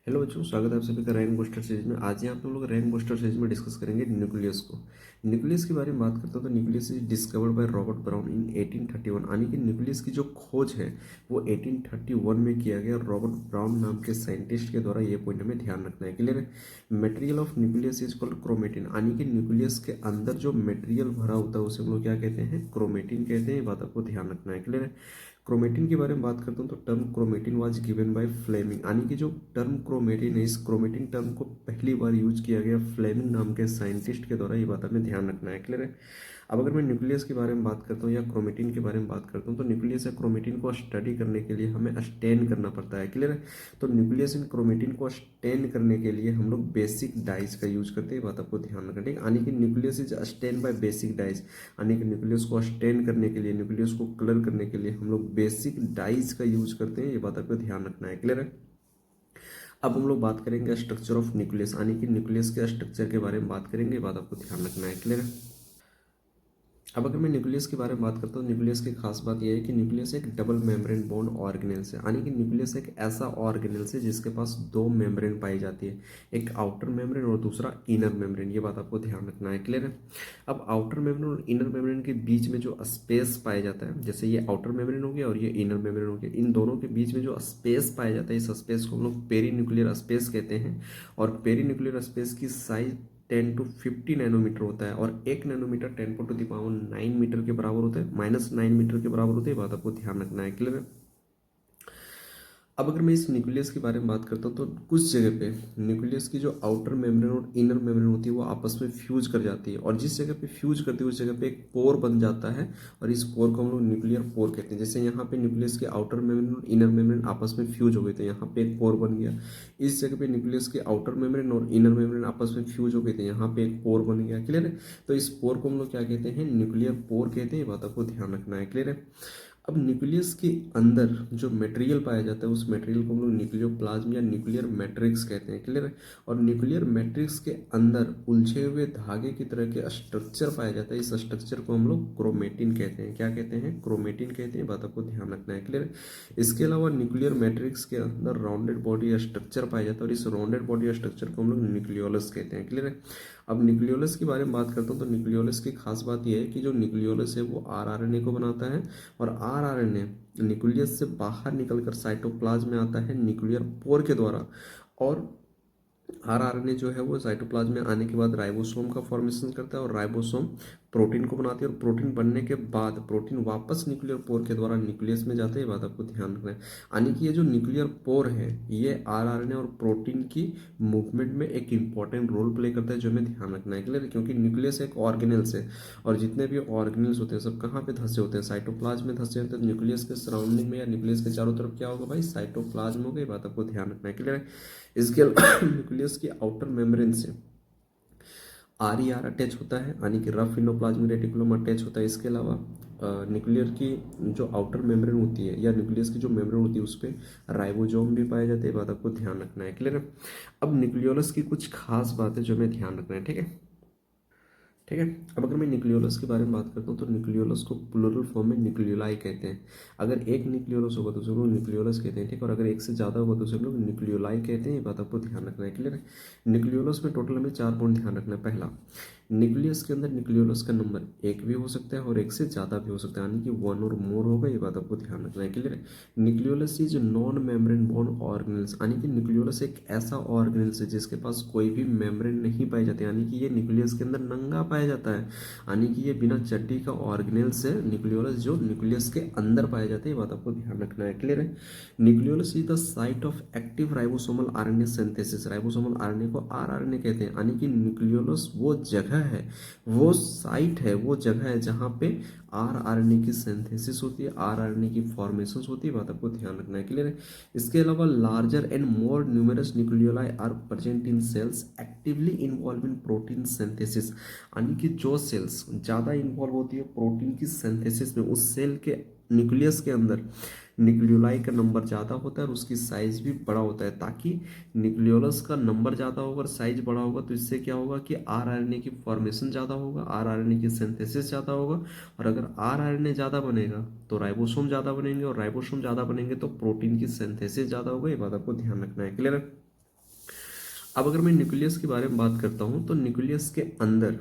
Hello बच्चों, स्वागत है आप सभी का रैंक बूस्टर सीरीज में। आज यहाँ पे हम लोग रैंक बूस्टर सीरीज में डिस्कस करेंगे न्यूक्लियस को। न्यूक्लियस के बारे में बात करते हैं तो nucleus is discovered by Robert brown इन 1831। यानी कि न्यूक्लियस की जो खोज है वो 1831 में किया गया। रॉबर्ट ब्राउन नाम के साइंटिस्ट के द्वारा ये पॉइंट हमें ध्यान रखना है। क्लियर है। Material of nucleus is called chromatin. यानी कि न्यूक्लियस के अंदर जो मटेरियल भरा होता है उसे हम लोग क्या कहते हैं? क्रोमेटिन कहते हैं। ये बात आपको ध्यान रखना है। क्लियर है। क्रोमेटिन के बारे में बात करता हूँ तो term chromatin was given by Flemming. यानी कि जो टर्म क्रोमेटिन है, इस क्रोमेटिन टर्म को पहली बार यूज किया गया फ्लेमिंग नाम के साइंटिस्ट के द्वारा। ये बात हमें ध्यान रखना है। क्लियर है। अब अगर मैं न्यूक्लियस के बारे में बात करता हूँ या क्रोमेटिन के बारे में बात करता हूँ तो न्यूक्लियस या क्रोमेटिन को स्टडी करने के लिए हमें स्टेन करना पड़ता है। क्लियर है। तो न्यूक्लियस एंड क्रोमेटिन को स्टेन करने के लिए हम लोग बेसिक डाइज का यूज करते हैं। बात आपको ध्यान रखना है। यानी कि nucleus is stain by basic dyes. यानी कि न्यूक्लियस को स्टेन करने के लिए, न्यूक्लियस को कलर करने के लिए हम लोग बेसिक डाइज का यूज करते हैं। ये बात आपको ध्यान रखना है। क्लियर है। अब हम लोग बात करेंगे स्ट्रक्चर ऑफ न्यूक्लियस। यानी कि न्यूक्लियस के स्ट्रक्चर के बारे में बात करेंगे। ये बात आपको ध्यान रखना है। क्लियर है। अब अगर मैं न्यूक्लियस के बारे में बात करता हूँ, न्यूक्लियस की खास बात यह है कि न्यूक्लियस एक डबल मेम्ब्रेन बॉन्ड ऑर्गेनेल्स है। यानी कि न्यूक्लियस एक ऐसा ऑर्गेनेल्स है जिसके पास दो मेम्ब्रेन पाई जाती है, एक आउटर मेम्ब्रेन और दूसरा इनर मेम्ब्रेन। ये बात आपको ध्यान रखना है। क्लियर है। अब आउटर मेम्ब्रेन और इनर मेम्ब्रेन के बीच में जो स्पेस पाया जाता है, जैसे ये आउटर मेम्ब्रेन हो गया और ये इनर मेम्ब्रेन हो गया, इन दोनों के बीच में जो स्पेस पाया जाता है, इस स्पेस को हम लोग पेरी न्यूक्लियर स्पेस कहते हैं। और पेरी न्यूक्लियर स्पेस की साइज 10 to 50 नैनोमीटर होता है और 1 nanometre 10 to the power 9 metre के बराबर होता है, -9 मीटर के बराबर होता है। बात आपको ध्यान रखना है। क्लियर है। अब अगर मैं इस न्यूक्लियस के बारे में बात करता हूँ तो कुछ जगह पे न्यूक्लियस की जो आउटर मेम्ब्रेन और इनर मेम्ब्रेन होती है वो आपस में फ्यूज कर जाती है, और जिस जगह पे फ्यूज करती है उस जगह पे एक पोर बन जाता है और इस पोर को हम लोग न्यूक्लियर पोर कहते हैं। जैसे यहाँ पे न्यूक्लियस के आउटर मेम्ब्रेन और इनर मेम्ब्रेन आपस में फ्यूज हो गए थे, यहाँ पे एक पोर बन गया। इस जगह पे न्यूक्लियस के आउटर मेम्ब्रेन और इनर मेम्ब्रेन आपस में फ्यूज हो गए थे, यहाँ पे एक पोर बन गया। क्लियर है। तो इस पोर को हम लोग क्या कहते हैं? न्यूक्लियर पोर कहते हैं। ये बात आपको ध्यान रखना है। क्लियर है। अब न्यूक्लियस के अंदर जो मटेरियल पाया जाता है उस मटेरियल को हम लोग न्यूक्लियोप्लाज्म या न्यूक्लियर मैट्रिक्स कहते हैं। क्लियर है। और न्यूक्लियर मैट्रिक्स के अंदर उलझे हुए धागे की तरह के स्ट्रक्चर पाया जाता है, इस स्ट्रक्चर को हम लोग क्रोमेटिन कहते हैं। क्या कहते हैं? क्रोमेटिन कहते हैं। बात आपको ध्यान रखना है। क्लियर है। इसके अलावा न्यूक्लियर मैट्रिक्स के अंदर राउंडेड बॉडी स्ट्रक्चर पाया जाता है और इस राउंडेड बॉडी स्ट्रक्चर को हम लोग न्यूक्लियोलस कहते हैं। क्लियर है। अब न्यूक्लियोलस के बारे में बात करता हूँ तो न्यूक्लियोलस की खास बात यह है कि जो न्यूक्लियोलस है वो आरआरएनए को बनाता है, और आरआरएनए न्यूक्लियस से बाहर निकलकर साइटोप्लाज्म में आता है न्यूक्लियर पोर के द्वारा। और आरआरएनए जो है वो साइटोप्लाज्म में आने के बाद राइबोसोम का फॉर्मेशन करता है और राइबोसोम प्रोटीन को बनाती है, और प्रोटीन बनने के बाद प्रोटीन वापस न्यूक्लियर पोर के द्वारा न्यूक्लियस में जाते हैं। बात आपको ध्यान रखना है। यानी कि ये जो न्यूक्लियर पोर है ये आरआरएनए और प्रोटीन की मूवमेंट में एक इंपॉर्टेंट रोल प्ले करता है, जो हमें ध्यान रखना है। क्लियर। क्योंकि न्यूक्लियस एक ऑर्गेनेल्स है और जितने भी ऑर्गेनेल्स होते हैं सब कहाँ पे धंसे होते हैं? साइटोप्लाज्म में धंसे होते हैं। न्यूक्लियस के सराउंडिंग में या न्यूक्लियस के चारों तरफ क्या होगा भाई? साइटोप्लाज्म होगा। ये बात आपको ध्यान रखना है। क्लियर है। इसके न्यूक्लियस की आउटर मेम्ब्रेन से आर अटैच होता है, यानी कि रफ इंडोप्लाज्मिक रेटिकुलम अटैच होता है। इसके अलावा न्यूक्लियर की जो आउटर मेम्ब्रेन होती है या न्यूक्लियस की जो मेम्ब्रेन होती है उस पर राइबोसोम भी पाए जाते हैं। बात आपको ध्यान रखना है। क्लियर है। अब न्यूक्लियोलस की कुछ खास बातें जो हमें ध्यान रखना है। ठीक है। ठीक है। अब अगर मैं न्यूक्लियोलस के बारे में बात करता हूँ तो न्यूक्लियोलस को प्लूरल फॉर्म में न्यूक्लियोलाई कहते हैं। अगर एक न्यूक्लियोलस होगा तो उसे हम लोग न्यूक्लियोलस कहते हैं। ठीक है। और अगर एक से ज़्यादा होगा तो उसे हम लोग न्यूक्लियोलाई कहते हैं। ये बात आपको ध्यान रखना है। क्लियर है। न्यूक्लियोलस में टोटल हमें 4 पॉइंट ध्यान रखना है। पहला, न्यूक्लियस के अंदर न्यूक्लियोलस का नंबर एक भी हो सकता है और एक से ज़्यादा भी हो सकता है, यानी कि 1 और मोर होगा। ये बात आपको ध्यान रखना है। क्लियर है। Nucleolus is non membrane bond organelles, यानी कि न्यूक्लियोलस एक ऐसा ऑर्गेनेल्स है जिसके पास कोई भी मेम्ब्रेन नहीं पाई जाती, यानी कि ये न्यूक्लियस के अंदर नंगा पाया जाता है, यानी कि ये बिना चड्डी का ऑर्गेनेल्स है न्यूक्लियोलस, जो न्यूक्लियस के अंदर पाए जाते हैं। ये बात आपको ध्यान रखना है। क्लियर है। Nucleolus is the site of active ribosomal RNA synthesis. Ribosomal RNA को आरआरएनए कहते हैं, यानी कि न्यूक्लियोलस वो जगह है, वो साइट है, वो जगह है जहाँ पे आरआरएनए की सिंथेसिस होती है, आरआरएनए की फॉर्मेशन होती है। बात आपको ध्यान रखना है। क्लियर है। इसके अलावा larger and more numerous nucleoli are present in cells actively involved in protein synthesis, यानी कि जो सेल्स ज़्यादा इन्वॉल्व होती है प्रोटीन की सिंथेसिस में, उस सेल के न्यूक्लियस के अंदर न्यूक्लियोलाई का नंबर ज़्यादा होता है और उसकी साइज भी बड़ा होता है, ताकि न्यूक्लियोलस का नंबर ज़्यादा होगा और साइज बड़ा होगा तो इससे क्या होगा कि आरआरएनए की फॉर्मेशन ज़्यादा होगा, आरआरएनए की सिंथेसिस ज़्यादा होगा, और अगर आरआरएनए ज़्यादा बनेगा तो राइबोसोम ज़्यादा बनेंगे, और राइबोसोम ज़्यादा बनेंगे तो प्रोटीन की सिंथेसिस ज़्यादा होगा। ये बात आपको ध्यान रखना है। क्लियर है। अब अगर मैं न्यूक्लियस के बारे में बात करता हूँ तो न्यूक्लियस के अंदर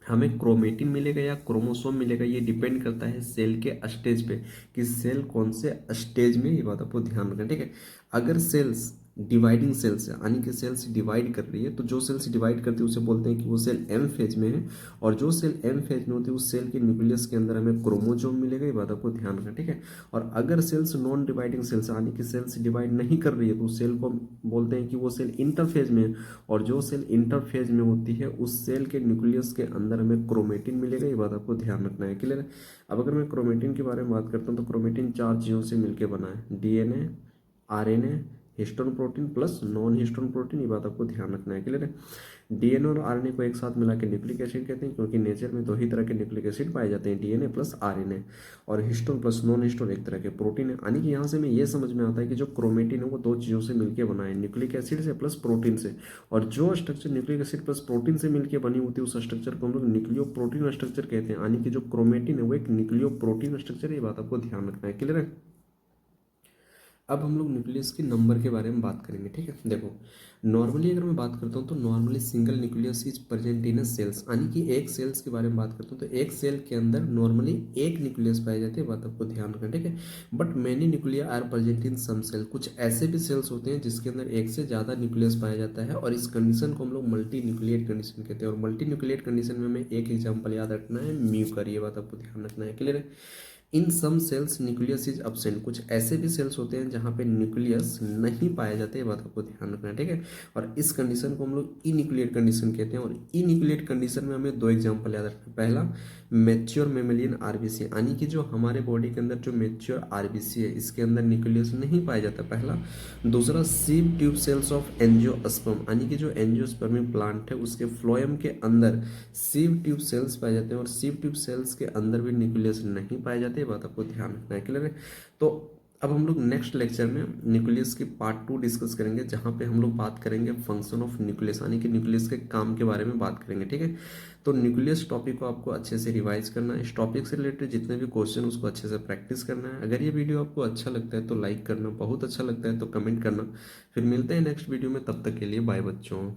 हमें क्रोमेटिन मिलेगा या क्रोमोसोम मिलेगा, ये डिपेंड करता है सेल के स्टेज पे कि सेल कौन से स्टेज में, ये बात आपको ध्यान रखना, ठीक है। अगर सेल्स डिवाइडिंग सेल्स है, यानी कि सेल्स डिवाइड कर रही है, तो जो सेल्स डिवाइड करती है उसे बोलते हैं कि वो सेल एम फेज में है। और जो सेल एम फेज में होती है उस सेल के न्यूक्लियस के अंदर हमें क्रोमोसोम मिलेगा, ये बात आपको ध्यान रखना, ठीक है। और अगर सेल्स नॉन डिवाइडिंग सेल्स, यानी कि सेल्स डिवाइड नहीं कर रही है, तो उस सेल को बोलते हैं कि वो सेल इंटरफेज में है। और जो सेल इंटरफेज में होती है उस सेल के न्यूक्लियस के अंदर हमें क्रोमेटिन मिलेगा, ये बात आपको ध्यान रखना है, क्लियर है। अब अगर मैं क्रोमेटिन के बारे में बात करता हूँ तो क्रोमेटिन 4 चीज़ों से मिलकर बना है, DNA, RNA, histone protein plus non histone protein, ये बात आपको ध्यान रखना है, क्लियर है। डीएनए और आरएनए को एक साथ मिला के न्यूक्लिक एसिड कहते हैं, क्योंकि नेचर में दो ही तरह के न्यूक्लिक एसिड पाए जाते हैं, डीएनए प्लस आरएनए। और हिस्टोन प्लस नॉन हिस्टोन एक तरह के प्रोटीन है। यानी कि यहाँ से हमें ये समझ में आता है कि जो क्रोमेटिन है वो दो चीज़ों से मिलकर बना है, न्यूक्लिक एसिड से प्लस प्रोटीन से। और जो structure nucleic acid plus protein से मिलकर बनी होती है उस स्ट्रक्चर को हम लोग न्यूक्लियो प्रोटीन स्ट्रक्चर कहते हैं। यानी कि जो क्रोमेटिन है वो एक न्यूक्लियो प्रोटीन स्ट्रक्चर है, ये बात आपको ध्यान रखना है, क्लियर है। अब हम लोग न्यूक्लियस के नंबर के बारे में बात करेंगे, ठीक है। देखो, नॉर्मली अगर मैं बात करता हूँ तो normally single nucleus is present in cells, यानी कि एक सेल्स के बारे में बात करता हूँ तो एक सेल के अंदर नॉर्मली एक न्यूक्लियस पाई जाती है, बात आपको ध्यान रखना, ठीक है। But many nuclei are present in some cell, कुछ ऐसे भी सेल्स होते हैं जिसके अंदर एक से ज़्यादा न्यूक्लियस पाया जाता है, और इस कंडीशन को हम लोग मल्टी न्यूक्लिएट कंडीशन कहते हैं। और मल्टी न्यूक्लिएट कंडीशन में हमें एक एग्जाम्पल याद रखना है, म्यूकर, ये बात आपको ध्यान रखना है, क्लियर है। इन सम सेल्स न्यूक्लियस इज अब्सेंट, कुछ ऐसे भी सेल्स होते हैं जहाँ पे न्यूक्लियस नहीं पाया जाता है, ये बात आपको ध्यान रखना है, ठीक है। और इस कंडीशन को हम लोग इन्यूक्लिएट कंडीशन कहते हैं। और इन्यूक्लिएट कंडीशन में हमें दो एग्जांपल याद रखना है। पहला, मैच्योर मेमेलियन आरबीसी, यानी कि जो हमारे बॉडी के अंदर जो मैच्योर आरबीसी है इसके अंदर न्यूक्लियस नहीं पाया जाता, पहला। दूसरा, sieve tube cells of angiosperm, यानी कि जो एंजियोस्पर्मिक प्लांट है उसके फ्लोएम के अंदर सीव ट्यूब सेल्स पाए जाते हैं, और सीव ट्यूब सेल्स के अंदर भी न्यूक्लियस नहीं पाए जाते, बात आपको ध्यान रखना है, क्लियर है। तो अब हम लोग नेक्स्ट लेक्चर में न्यूक्लियस की पार्ट 2 डिस्कस करेंगे, जहाँ पे हम लोग बात करेंगे फंक्शन ऑफ न्यूक्लियस, यानी कि न्यूक्लियस के काम के बारे में बात करेंगे, ठीक है। तो न्यूक्लियस टॉपिक को आपको अच्छे से रिवाइज करना है, इस टॉपिक से रिलेटेड जितने भी क्वेश्चन उसको अच्छे से प्रैक्टिस करना है। अगर ये वीडियो आपको अच्छा लगता है तो लाइक करना, बहुत अच्छा लगता है तो कमेंट करना। फिर मिलते हैं नेक्स्ट वीडियो में, तब तक के लिए बाय बच्चों।